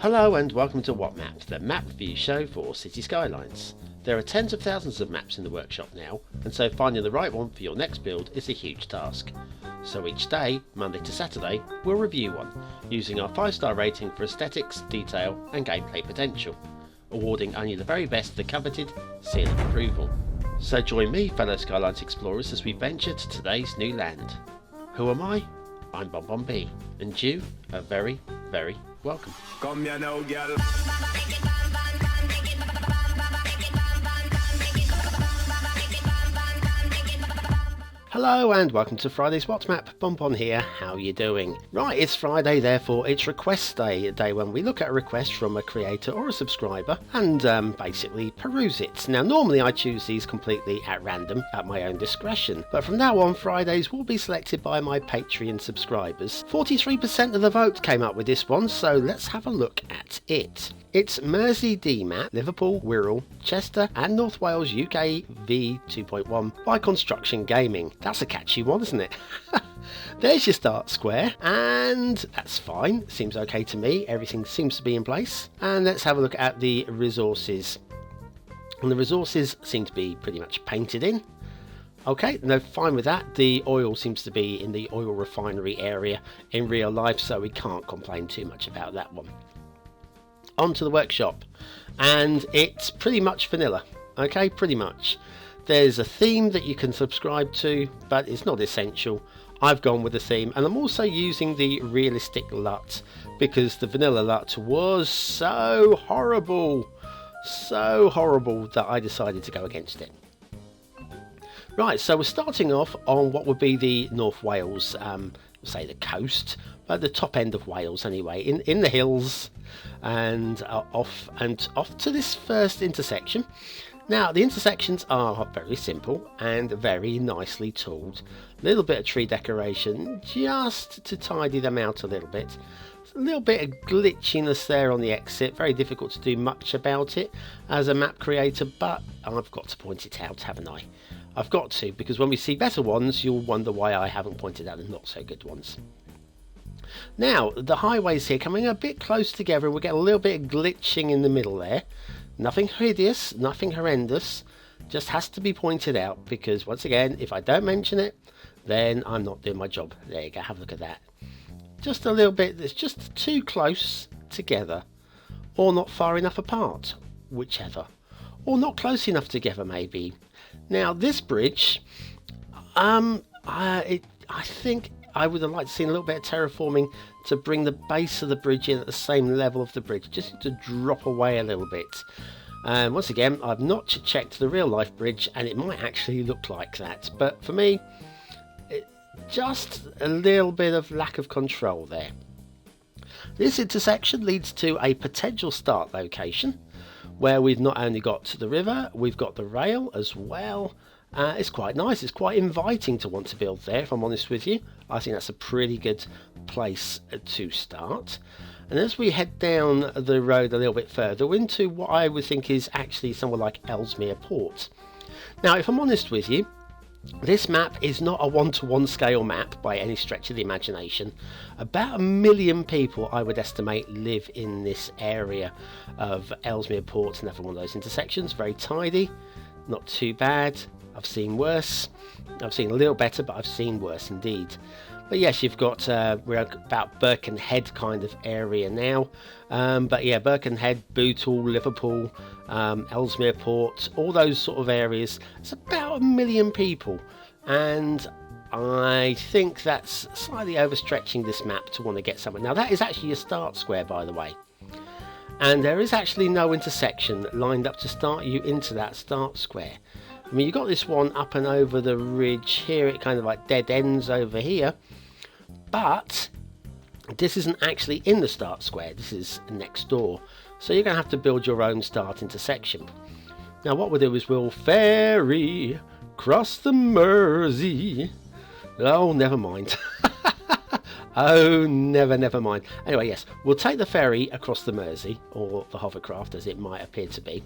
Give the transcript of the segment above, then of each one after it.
Hello and welcome to What Map, the map review show for Cities Skylines. There are tens of thousands of maps in the workshop now, and so finding the right one for your next build is a huge task. So each day, Monday to Saturday, we'll review one, using our 5-star rating for aesthetics, detail and gameplay potential, awarding only the very best the coveted seal of approval. So join me, fellow Skylines explorers, as we venture to today's new land. Who am I? I'm BonBonB, and you are very, very welcome. Come here now, girl. Hello and welcome to Friday's What Map. BonBon here, how are you doing? Right, it's Friday, therefore it's request day, a day when we look at a request from a creator or a subscriber and basically peruse it. Now normally I choose these completely at random at my own discretion, but from now on Fridays will be selected by my Patreon subscribers. 43% of the vote came up with this one, so let's have a look at it. It's Mersey-Dee map, Liverpool, Wirral, Chester and North Wales UK v 2.1 by Construction Gaming. That's a catchy one, isn't it? There's your start square, and that's fine. Seems okay to me. Everything seems to be in place. And let's have a look at the resources. And the resources seem to be pretty much painted in. Okay, no, fine with that. The oil seems to be in the oil refinery area in real life, so we can't complain too much about that one. Onto the workshop, and it's pretty much vanilla. Okay, pretty much. There's a theme that you can subscribe to, but it's not essential. I've gone with the theme, and I'm also using the realistic LUT because the vanilla LUT was so horrible that I decided to go against it. Right, so we're starting off on what would be the North Wales, say the coast, but the top end of Wales anyway, in the hills, and off to this first intersection. Now the intersections are very simple and very nicely tooled. A little bit of tree decoration just to tidy them out a little bit. A little bit of glitchiness there on the exit, very difficult to do much about it as a map creator, but I've got to point it out, haven't I? I've got to, because when we see better ones you'll wonder why I haven't pointed out the not so good ones. Now the highways here coming a bit close together, we'll get a little bit of glitching in the middle there. Nothing hideous, nothing horrendous, just has to be pointed out because once again if I don't mention it then I'm not doing my job. There you go, have a look at that. Just a little bit, it's just too close together, or not far enough apart, whichever, or not close enough together maybe. Now this bridge, I think I would have liked to see a little bit of terraforming to bring the base of the bridge in at the same level of the bridge, just to drop away a little bit. And once again, I've not checked the real life bridge and it might actually look like that, but for me, just a little bit of lack of control there. This intersection leads to a potential start location where we've not only got the river, we've got the rail as well. It's quite nice, it's quite inviting to want to build there, if I'm honest with you. I think that's a pretty good place to start. And as we head down the road a little bit further into what I would think is actually somewhere like Ellesmere Port. Now if I'm honest with you, this map is not a one-to-one scale map by any stretch of the imagination. About 1 million people I would estimate live in this area of Ellesmere Port, and every one of those intersections. Very tidy, not too bad. I've seen worse. I've seen a little better, but I've seen worse indeed. But yes, you've got, we're about Birkenhead kind of area now. But yeah, Birkenhead, Bootle, Liverpool, Ellesmere Port, all those sort of areas. It's about 1 million people. And I think that's slightly overstretching this map to want to get somewhere. Now that is actually a start square, by the way. And there is actually no intersection lined up to start you into that start square. I mean, you've got this one up and over the ridge here, it kind of like dead ends over here, but this isn't actually in the start square, this is next door, so you're going to have to build your own start intersection. Now what we'll do is we'll ferry across the Mersey. Oh, never mind. Oh, never mind. Anyway, yes, we'll take the ferry across the Mersey, or the hovercraft as it might appear to be,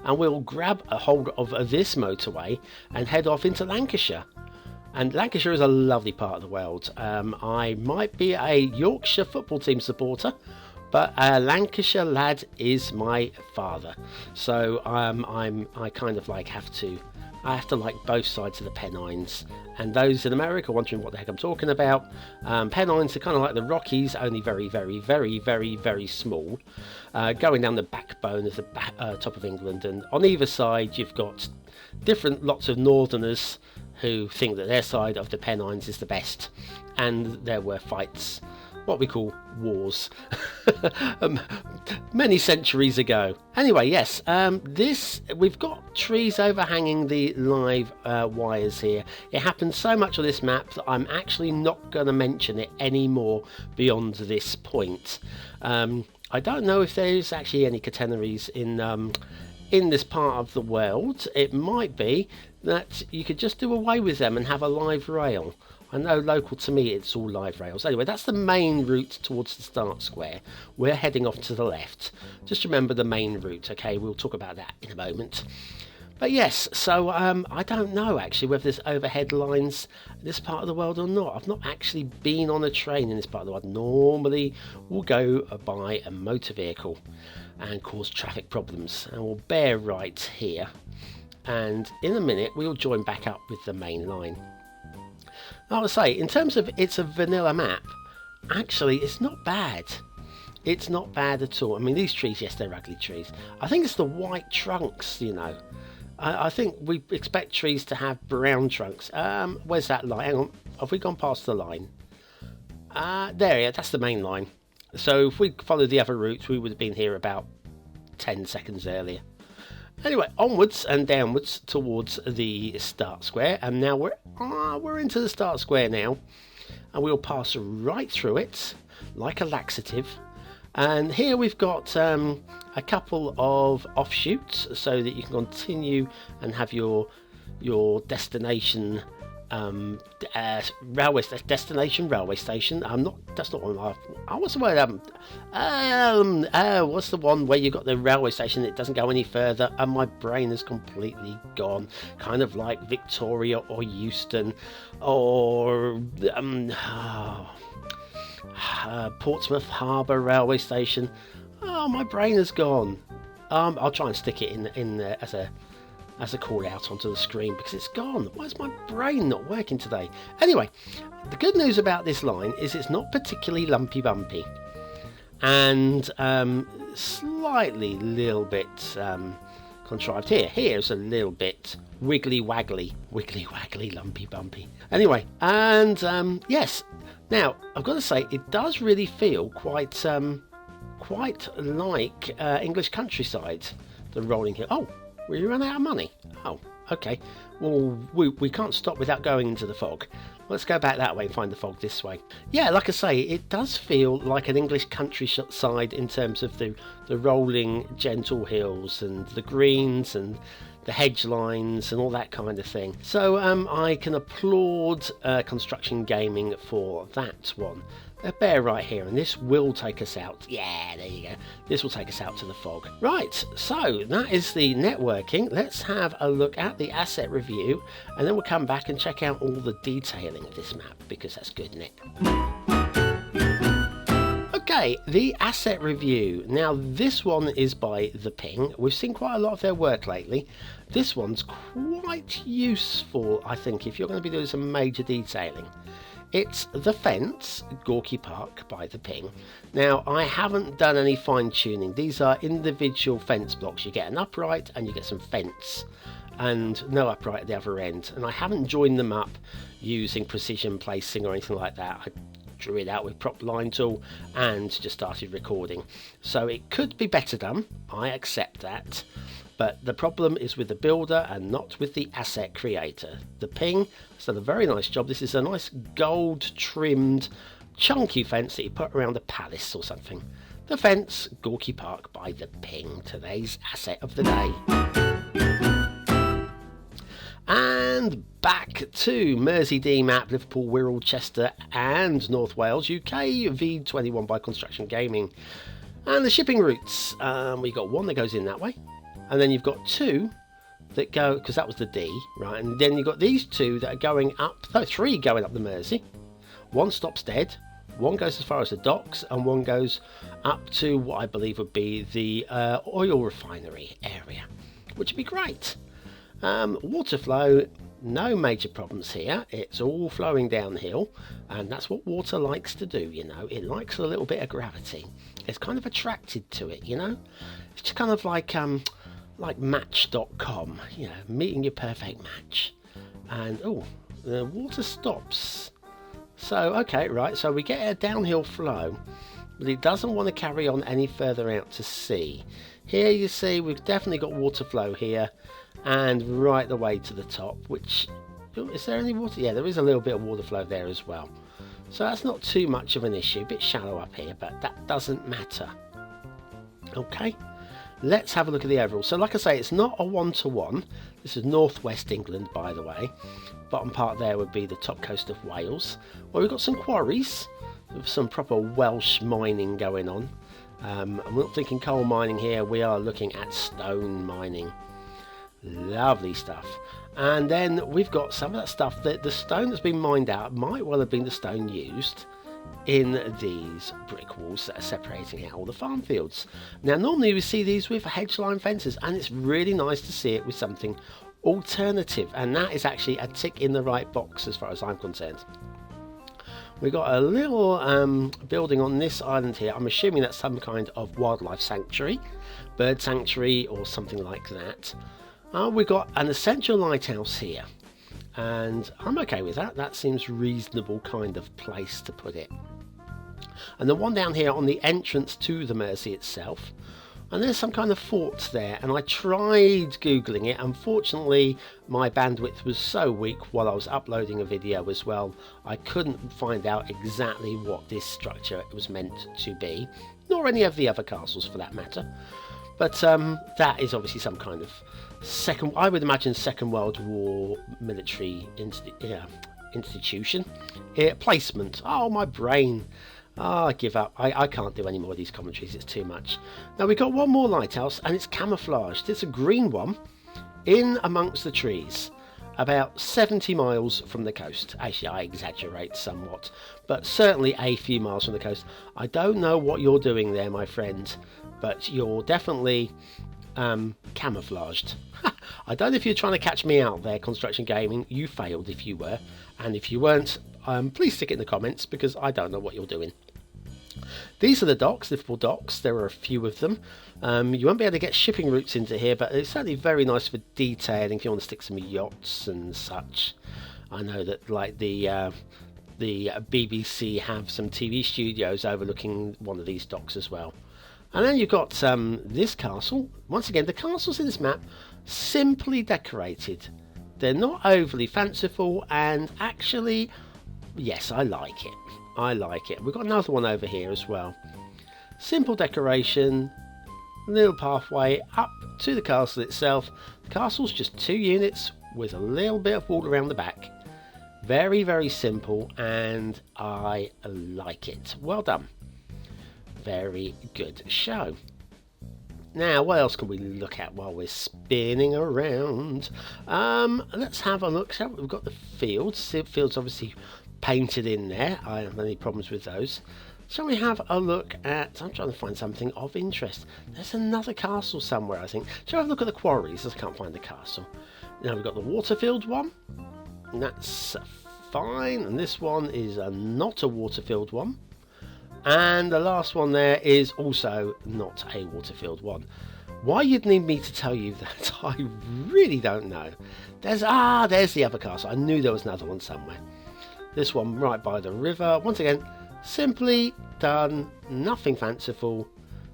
and we'll grab a hold of this motorway and head off into Lancashire. And Lancashire is a lovely part of the world. I might be a Yorkshire football team supporter, but a Lancashire lad is my father, so I kind of like have to like both sides of the Pennines. And those in America wondering what the heck I'm talking about, Pennines are kind of like the Rockies, only very, very, very, very, very small, going down the backbone of the top of England. And on either side, you've got different lots of northerners who think that their side of the Pennines is the best. And there were fights, what we call wars, many centuries ago. Anyway, yes, we've got trees overhanging the live wires here. It happens so much on this map that I'm actually not going to mention it anymore beyond this point. I don't know if there's actually any catenaries in this part of the world. It might be that you could just do away with them and have a live rail. I know local to me it's all live rails. Anyway, that's the main route towards the start square. We're heading off to the left. Just remember the main route, okay? We'll talk about that in a moment. But yes, so I don't know actually whether there's overhead lines in this part of the world or not. I've not actually been on a train in this part of the world. Normally we'll go by a motor vehicle and cause traffic problems. And we'll bear right here. And in a minute we'll join back up with the main line. I would say, in terms of it's a vanilla map, actually it's not bad. It's not bad at all. I mean, these trees, yes, they're ugly trees. I think it's the white trunks, you know. I think we expect trees to have brown trunks. Where's that line? Hang on, have we gone past the line? There, yeah, that's the main line. So if we followed the other route, we would have been here about 10 seconds earlier. Anyway, onwards and downwards towards the start square, and now we're into the start square now, and we'll pass right through it like a laxative. And here we've got a couple of offshoots so that you can continue and have your destination railway station. That's not one. What's the word? What's the one where you got the railway station? It doesn't go any further, and my brain is completely gone. Kind of like Victoria or Euston, or Portsmouth Harbour railway station. Oh, my brain is gone. I'll try and stick it in there as a call out onto the screen because it's gone. Why is my brain not working today? Anyway, the good news about this line is it's not particularly lumpy bumpy, and slightly little bit contrived here. Here's a little bit wiggly waggly, lumpy bumpy. Anyway, and yes, now I've got to say it does really feel quite like English countryside. The rolling hill. Oh. We run out of money. Oh, okay. Well, we can't stop without going into the fog. Let's go back that way and find the fog this way. Yeah, like I say, it does feel like an English countryside in terms of the rolling gentle hills and the greens and the hedge lines and all that kind of thing. So I can applaud Construction Gaming for that one. Bear right here, and this will take us out. Yeah, there you go. This will take us out to the fog. Right, so that is the networking. Let's have a look at the asset review, and then we'll come back and check out all the detailing of this map, because that's good, isn't it? Okay, the asset review. Now, this one is by The Ping. We've seen quite a lot of their work lately. This one's quite useful, I think, if you're going to be doing some major detailing. It's The Fence, Gorky Park by The Ping. Now, I haven't done any fine tuning. These are individual fence blocks. You get an upright and you get some fence, and no upright at the other end. And I haven't joined them up using precision placing or anything like that. I drew it out with prop line tool and just started recording. So it could be better done. I accept that. But the problem is with the builder and not with the asset creator. The Ping has done a very nice job. This is a nice gold trimmed chunky fence that you put around a palace or something. The Fence, Gorky Park by The Ping, today's asset of the day. And back to Mersey-Dee map, Liverpool, Wirral, Chester and North Wales, UK, V21 by Construction Gaming. And the shipping routes, we've got one that goes in that way. And then you've got two that go, because that was the D, right? And then you've got these two that are going up, no, three going up the Mersey. One stops dead, One goes as far as the docks, and one goes up to what I believe would be the oil refinery area, which would be great. Water flow, no major problems here. It's all flowing downhill, and that's what water likes to do, you know. It likes a little bit of gravity. It's kind of attracted to it, you know. It's just kind of like Match.com, you know, meeting your perfect match. And oh, the water stops. So okay, right, so we get a downhill flow, but it doesn't want to carry on any further out to sea. Here you see we've definitely got water flow here, and right the way to the top, which, is there any water? Yeah, there is a little bit of water flow there as well. So that's not too much of an issue. A bit shallow up here, but that doesn't matter. Okay, let's have a look at the overall. So like I say, it's not a one-to-one. This is northwest England, by the way. Bottom part there would be the top coast of Wales. Well, we've got some quarries with some proper Welsh mining going on. And we're not thinking coal mining here, we are looking at stone mining. Lovely stuff. And then we've got some of that stuff that the stone that's been mined out might well have been the stone used in these brick walls that are separating out all the farm fields. Now normally we see these with hedge line fences, and it's really nice to see it with something alternative, and that is actually a tick in the right box as far as I'm concerned. We've got a little building on this island here. I'm assuming that's some kind of wildlife sanctuary, bird sanctuary or something like that. We've got an essential lighthouse here, and I'm okay with that. That seems reasonable kind of place to put it. And the one down here on the entrance to the Mersey itself, and there's some kind of fort there, and I tried googling it. Unfortunately my bandwidth was so weak while I was uploading a video as well, I couldn't find out exactly what this structure was meant to be, nor any of the other castles for that matter. But that is obviously some kind of I would imagine Second World War military institution. Placement. Oh, my brain. Oh, I give up. I can't do any more of these commentaries. It's too much. Now, we've got one more lighthouse, and it's camouflaged. It's a green one in amongst the trees, about 70 miles from the coast. Actually, I exaggerate somewhat, but certainly a few miles from the coast. I don't know what you're doing there, my friend, but you're definitely camouflaged. I don't know if you're trying to catch me out there, Construction Gaming. You failed if you were, and if you weren't, please stick it in the comments, because I don't know what you're doing. These are the docks, Liverpool docks. There are a few of them. You won't be able to get shipping routes into here, but it's certainly very nice for detailing if you want to stick some yachts and such. I know that like the BBC have some TV studios overlooking one of these docks as well. And then you've got this castle. Once again, the castles in this map simply decorated. They're not overly fanciful, and actually, yes, I like it. I like it. We've got another one over here as well. Simple decoration, little pathway up to the castle itself. The castle's just 2 units with a little bit of wall around the back. Very, very simple, and I like it. Well done. Very good show. Now, what else can we look at while we're spinning around? Let's have a look. So we've got the fields. The fields obviously painted in there. I don't have any problems with those. Shall we have a look at... I'm trying to find something of interest. There's another castle somewhere, I think. Shall we have a look at the quarries? I can't find the castle. Now we've got the water-filled one. And that's fine. And this one is not a water-filled one. And the last one there is also not a water-filled one. Why you'd need me to tell you that, I really don't know. There's the other castle. I knew there was another one somewhere. This one right by the river. Once again, simply done, nothing fanciful,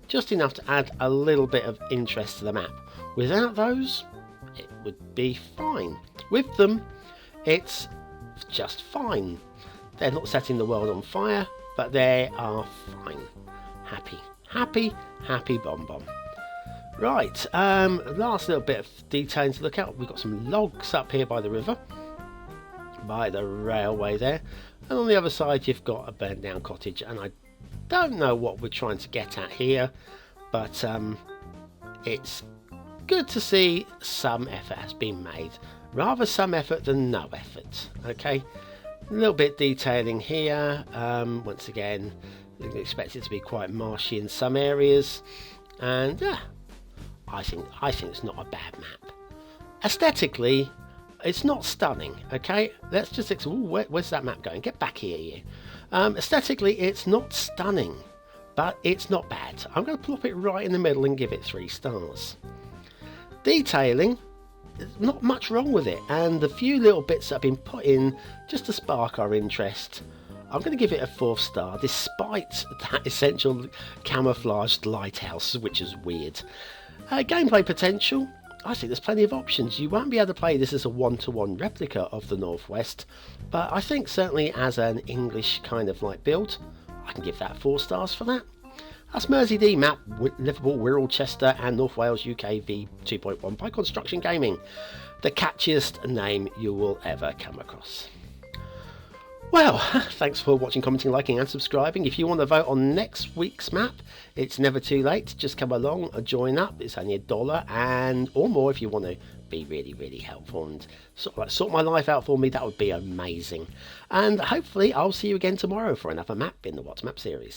just enough to add a little bit of interest to the map. Without those, it would be fine. With them, it's just fine. They're not setting the world on fire, but they are fine. Happy, happy, happy BonBonB. Right, last little bit of detailing to look at. We've got some logs up here by the river, by the railway there, and on the other side you've got a burned down cottage, and I don't know what we're trying to get at here, but it's good to see some effort has been made. Rather some effort than no effort. Okay, A little bit detailing here. Once again, you can expect it to be quite marshy in some areas, and I think it's not a bad map. Aesthetically, it's not stunning. Okay, let's just where's that map going? Get back here, you. Aesthetically, it's not stunning, but it's not bad. I'm going to plop it right in the middle and give it 3 stars. Detailing, there's not much wrong with it, and the few little bits that have been put in just to spark our interest, I'm going to give it a 4th star, despite that essential camouflaged lighthouse, which is weird. Gameplay potential, I think there's plenty of options. You won't be able to play this as a one-to-one replica of the Northwest, but I think certainly as an English kind of like build, I can give that 4 stars for that. That's Mersey-Dee map, Liverpool, Wirral, Chester and North Wales UK v 2.1 by Construction Gaming. The catchiest name you will ever come across. Well, thanks for watching, commenting, liking and subscribing. If you want to vote on next week's map, it's never too late. Just come along and join up. It's only $1 and or more if you want to be really helpful and sort my life out for me. That would be amazing. And hopefully I'll see you again tomorrow for another map in the What's Map series.